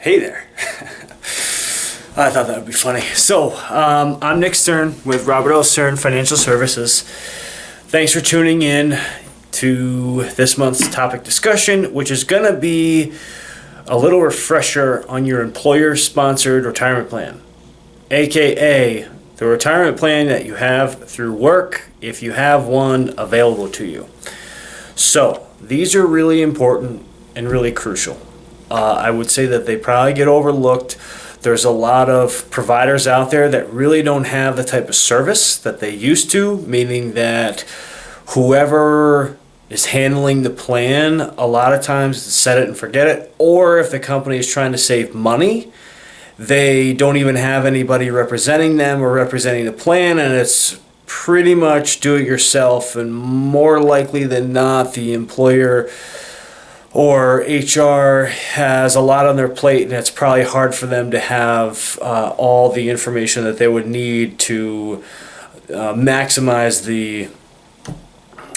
Hey there. I thought that would be funny. So, I'm Nick Stern with Robert L. Stern Financial Services. Thanks for tuning in to this month's topic discussion, which is going to be a little refresher on your employer-sponsored retirement plan, aka the retirement plan that you have through work, if you have one available to you. So, these are really important and really crucial. I would say that they probably get overlooked. There's a lot of providers out there that really don't have the type of service that they used to, meaning that whoever is handling the plan, a lot of times set it and forget it, or if the company is trying to save money, they don't even have anybody representing them or representing the plan, and it's pretty much do it yourself, and more likely than not, the employer or HR has a lot on their plate, and it's probably hard for them to have all the information that they would need to maximize the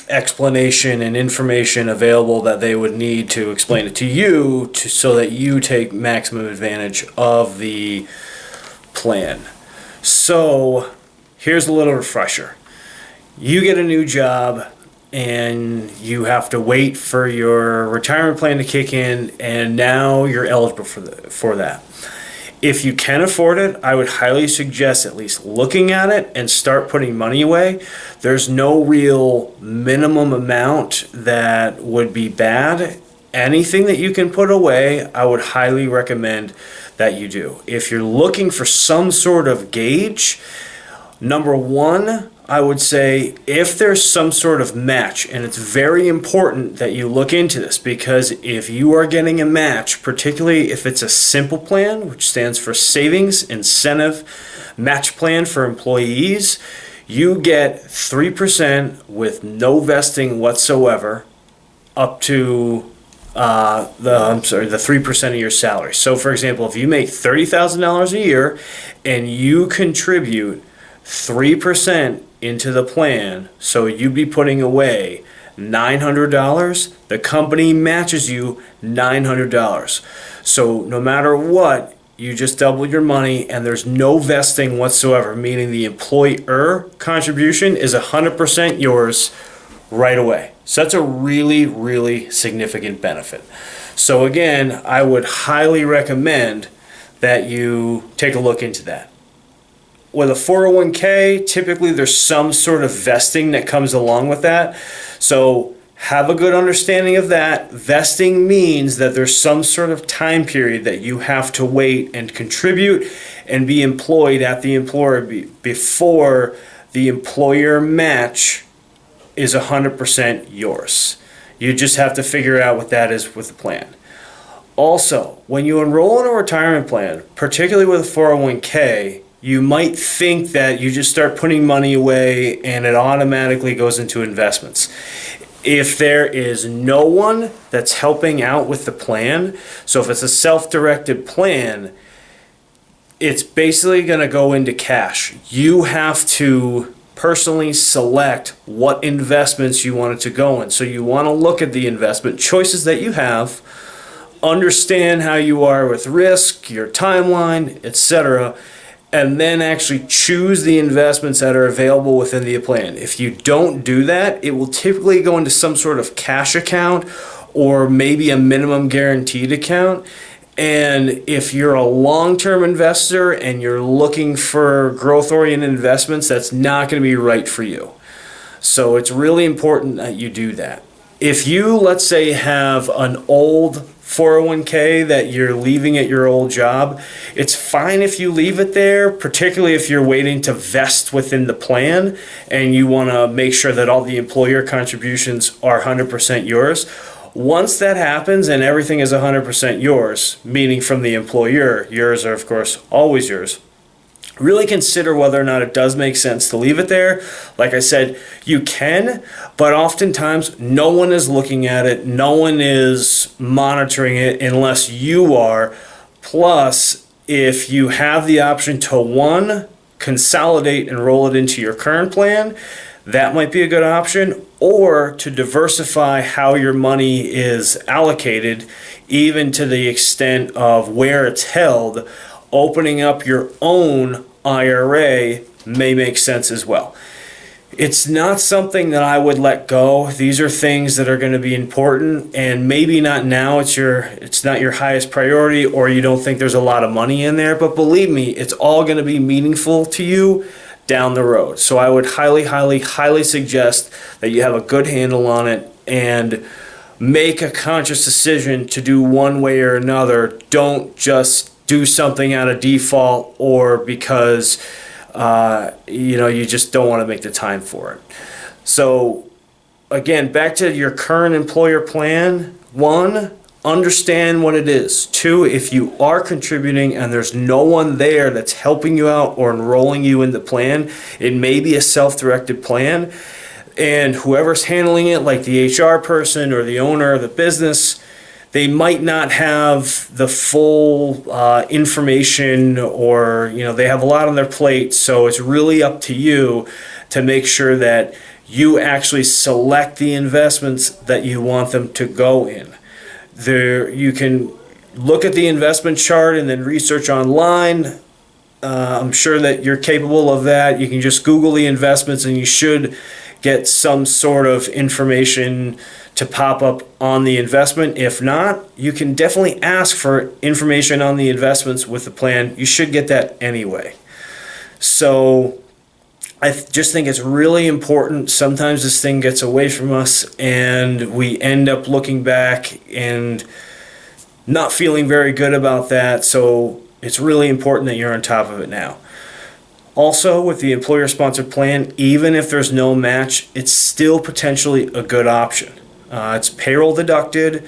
explanation and information available that they would need to explain it to you so that you take maximum advantage of the plan. So here's a little refresher. You get a new job and you have to wait for your retirement plan to kick in, and now you're eligible for that. If you can afford it, I would highly suggest at least looking at it and start putting money away. There's no real minimum amount that would be bad. Anything that you can put away, I would highly recommend that you do. If you're looking for some sort of gauge, number one, I would say if there's some sort of match, and it's very important that you look into this, because if you are getting a match, particularly if it's a simple plan, which stands for Savings Incentive Match Plan for employees, you get 3% with no vesting whatsoever up to the 3% of your salary. So for example, if you make $30,000 a year and you contribute 3% into the plan, so you'd be putting away $900, the company matches you $900. So no matter what, you just double your money, and there's no vesting whatsoever, meaning the employer contribution is 100% yours right away. So that's a really, really significant benefit. So again, I would highly recommend that you take a look into that. With a 401k, typically there's some sort of vesting that comes along with that. So have a good understanding of that. Vesting means that there's some sort of time period that you have to wait and contribute and be employed at the employer before the employer match is 100% yours. You just have to figure out what that is with the plan. Also, when you enroll in a retirement plan, particularly with a 401k, you might think that you just start putting money away and it automatically goes into investments. If there is no one that's helping out with the plan, so if it's a self-directed plan, it's basically going to go into cash. You have to personally select what investments you want it to go in. So you want to look at the investment choices that you have, understand how you are with risk, your timeline, etc., and then actually choose the investments that are available within the plan. If you don't do that, it will typically go into some sort of cash account or maybe a minimum guaranteed account. And if you're a long-term investor and you're looking for growth-oriented investments, that's not going to be right for you. So it's really important that you do that. If you, let's say, have an old 401k that you're leaving at your old job, it's fine if you leave it there, particularly if you're waiting to vest within the plan and you want to make sure that all the employer contributions are 100% yours. Once that happens and everything is 100% yours, meaning from the employer, yours are of course always yours, really consider whether or not it does make sense to leave it there. Like I said, you can, but oftentimes no one is looking at it, no one is monitoring it unless you are. Plus, if you have the option to, one, consolidate and roll it into your current plan, that might be a good option, or to diversify how your money is allocated even to the extent of where it's held, opening up your own IRA may make sense as well. It's not something that I would let go. These are things that are going to be important, and maybe not now. It's not your highest priority, or you don't think there's a lot of money in there, but believe me, it's all going to be meaningful to you down the road. So I would highly suggest that you have a good handle on it and make a conscious decision to do one way or another. Don't just do something out of default or because you just don't want to make the time for it. So again, back to your current employer plan. 1, understand what it is. 2, if you are contributing and there's no one there that's helping you out or enrolling you in the plan, it may be a self-directed plan, and whoever's handling it, like the HR person or the owner of the business, they might not have the full information, or they have a lot on their plate. So it's really up to you to make sure that you actually select the investments that you want them to go in. You can look at the investment chart and then research online. I'm sure that you're capable of that. You can just Google the investments and you should get some sort of information to pop up on the investment. If not, you can definitely ask for information on the investments with the plan. You should get that anyway. So I just think it's really important. Sometimes this thing gets away from us and we end up looking back and not feeling very good about that. So it's really important that you're on top of it now. Also, with the employer-sponsored plan, even if there's no match, it's still potentially a good option. It's payroll deducted.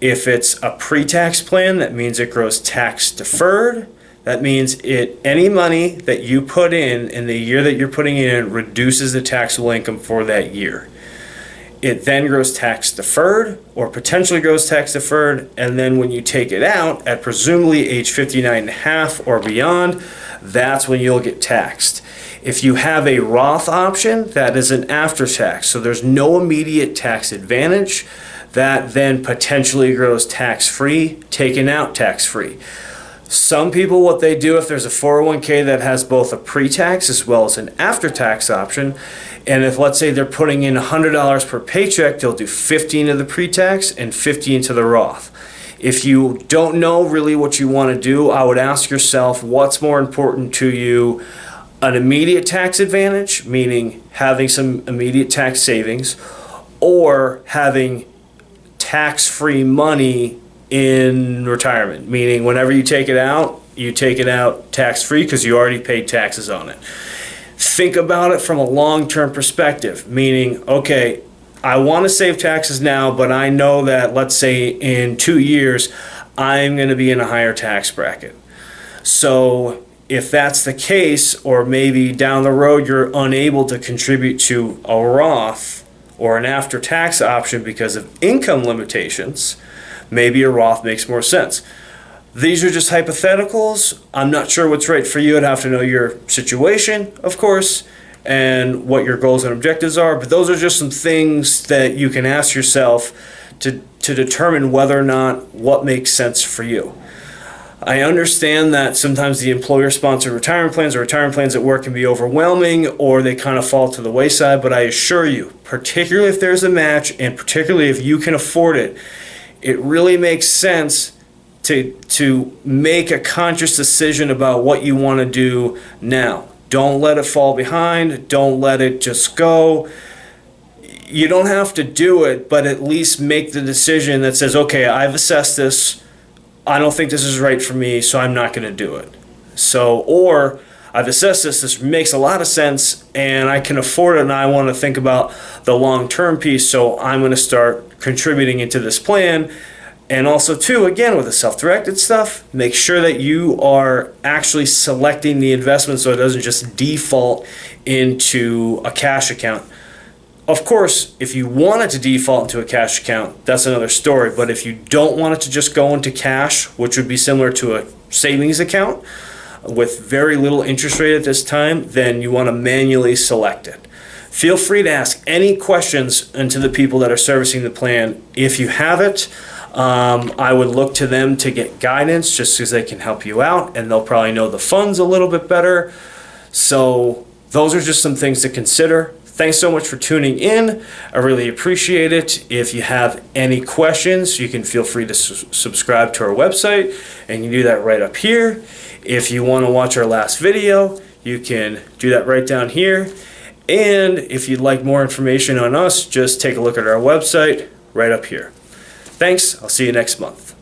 If it's a pre-tax plan, that means it grows tax deferred. That means any money that you put in the year that you're putting it in reduces the taxable income for that year. It then grows tax deferred, or potentially grows tax deferred, and then when you take it out at presumably age 59 and a half or beyond, that's when you'll get taxed. If you have a Roth option, that is an after tax, so there's no immediate tax advantage. That then potentially grows tax-free, taken out tax-free. Some people, what they do, if there's a 401k that has both a pre-tax as well as an after-tax option, and if, let's say, they're putting in $100 per paycheck, they'll do 15 to the pre-tax and 50 into the Roth. If you don't know really what you want to do, I would ask yourself, what's more important to you? An immediate tax advantage, meaning having some immediate tax savings, or having tax-free money in retirement, meaning whenever you take it out tax-free because you already paid taxes on it. Think about it from a long-term perspective, meaning, okay, I want to save taxes now, but I know that, let's say, in 2 years, I'm going to be in a higher tax bracket. So if that's the case, or maybe down the road you're unable to contribute to a Roth or an after-tax option because of income limitations, maybe a Roth makes more sense. These are just hypotheticals. I'm not sure what's right for you. I'd have to know your situation, of course, and what your goals and objectives are. But those are just some things that you can ask yourself to determine whether or not what makes sense for you. I understand that sometimes the employer-sponsored retirement plans or retirement plans at work can be overwhelming, or they kind of fall to the wayside. But I assure you, particularly if there's a match and particularly if you can afford it, it really makes sense to make a conscious decision about what you want to do now. Don't let it fall behind. Don't let it just go. You don't have to do it, but at least make the decision that says, okay, I've assessed this. I don't think this is right for me, so I'm not going to do it. Or I've assessed this makes a lot of sense, and I can afford it, and I want to think about the long-term piece, so I'm going to start contributing into this plan. And also, too, again, with the self-directed stuff, make sure that you are actually selecting the investment so it doesn't just default into a cash account. Of course, if you want it to default into a cash account, that's another story. But if you don't want it to just go into cash, which would be similar to a savings account with very little interest rate at this time, then you want to manually select it. Feel free to ask any questions to the people that are servicing the plan. If you have it, I would look to them to get guidance just because they can help you out, and they'll probably know the funds a little bit better. So those are just some things to consider. Thanks so much for tuning in. I really appreciate it. If you have any questions, you can feel free to subscribe to our website, and you can do that right up here. If you want to watch our last video, you can do that right down here. And if you'd like more information on us, just take a look at our website right up here. Thanks. I'll see you next month.